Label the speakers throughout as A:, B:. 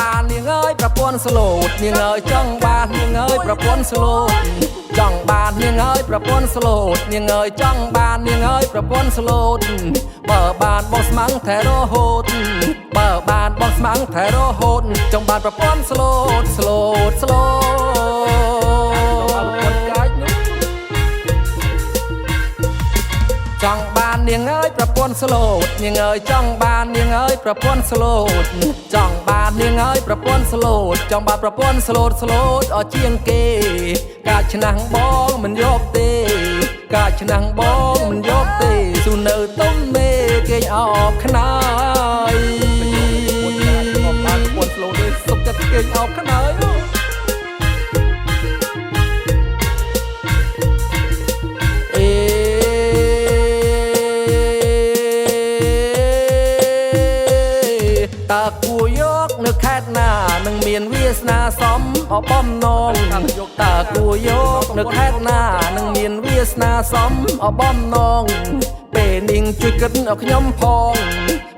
A: បាននាងអើយប្រពន្ធស្លូតនាងអើយចង់បាននាងអើយប្រពន្ធស្លូតចង់បាននាងអើយប្រពន្ធស្លូតនាងអើយចង់បាននាងអើយប្រពន្ធស្លូតបើបានបងស្មាំងថែរហូតបើបានបងស្មាំងថែរហូតចង់បានប្រពន្ធស្លូតស្លូតស្លូតចង់បាននាងអើយប្រពន្ធស្លូតនាងអើយចង់បាននាងអើយប្រពន្ធស្លូតចង់បាននាងអើយប្រពន្ធស្លូតចង់បានប្រពន្ធស្លូតស្លូតអជាងគេកាចឆ្នាំងបងមិនយកទេកាចឆ្នាំងបងមិនយកទេស៊ូនៅទុំមេគេអោបខ្នើយបងបានប្រពន្ធស្លូតទេសុខចិត្តគេអោបខ្នើយតើគួរយកនៅខេត្តណានឹងមានវាសនាសមអបំណងតើគួរយកនៅខេត្តណានឹងមានវាសនាសមអបំណងពេលនាងជួយគិតឲ្យខ្ញុំផង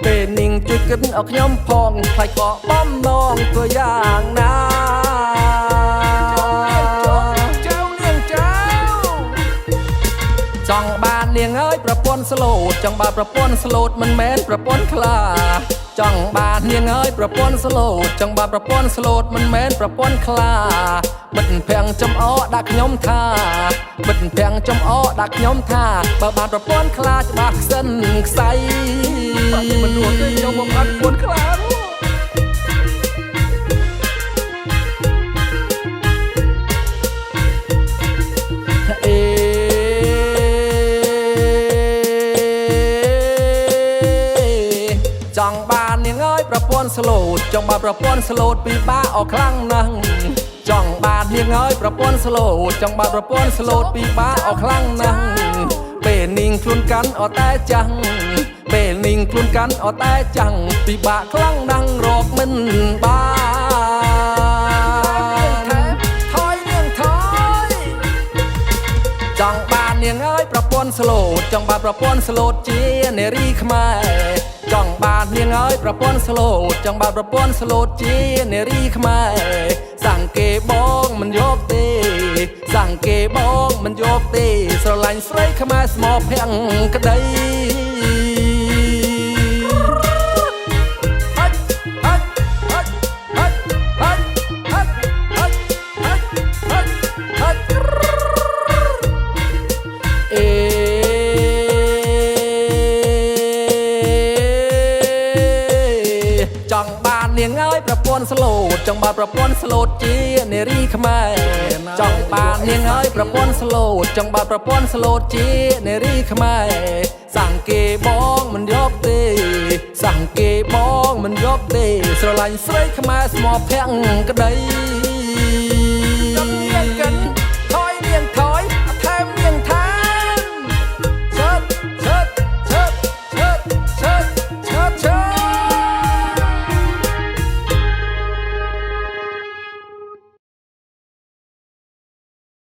A: ពេលនាងជួយគិតឲ្យខ្ញុំផងខ្លាចក៏បំណងធ្វើយ៉ាងណាចង់បាននាងអើយប្រពន្ធស្លូតចង់បានប្រពន្ធស្លូតមិនមែនប្រពន្ធខ្លាចង់បាននាងអើយប្រពន្ធស្លូតចង់បានប្រពន្ធស្លូតមិនមែនប្រពន្ធខ្លាបិទភាំងចំអដាក់ខ្ញុំថាបិទភាំងចំអដាក់ខ្ញុំថាបើបានប្រពន្ធខ្លាច្បាស់ខ្សិនខ្សៃមិនរួចទេខ្ញុំមកបានប្រពន្ធខ្លាចង់បាននាងអើយប្រពន្ធស្លូតចង់បានប្រពន្ធស្លូតពិបាកអស់ខ្លាំងណាស់ចង់បាននាងអើយប្រពន្ធស្លូតចង់បានប្រពន្ធស្លូតពិបាកអស់ខ្លាំងណាស់ពេលនាងខ្លួនកាន់អត់តែចាំងពេលនាងខ្លួនកាន់អត់តែចាំងពិបាកខ្លាំងណាស់រកមិនបានថយនាងថយចង់បាននាងអើយប្រពន្ធស្លូតចង់បានប្រពន្ធស្លូតជានារីខ្មែរចង់បាននាងអើយប្រពន្ធស្លូតចង់បានប្រពន្ធស្លូតជានារីខ្មែរសង្កេបងមិនយកទេសង្កេបងមិនយកទេស្រឡាញ់ស្រីខ្មែរស្មោភាំងក្តីចង់បាននាងអើយប្រពន្ធស្លូតចង់បានប្រពន្ធស្លូតជានារីខ្មែរចង់បាននាងអើយប្រពន្ធស្លូតចង់បានប្រពន្ធស្លូតជានារីខ្មែរសង្កេបងមិនយកទេសង្កេបងមិនយកទេស្រឡាញ់ស្រីខ្មែរស្មោភាំងក្តី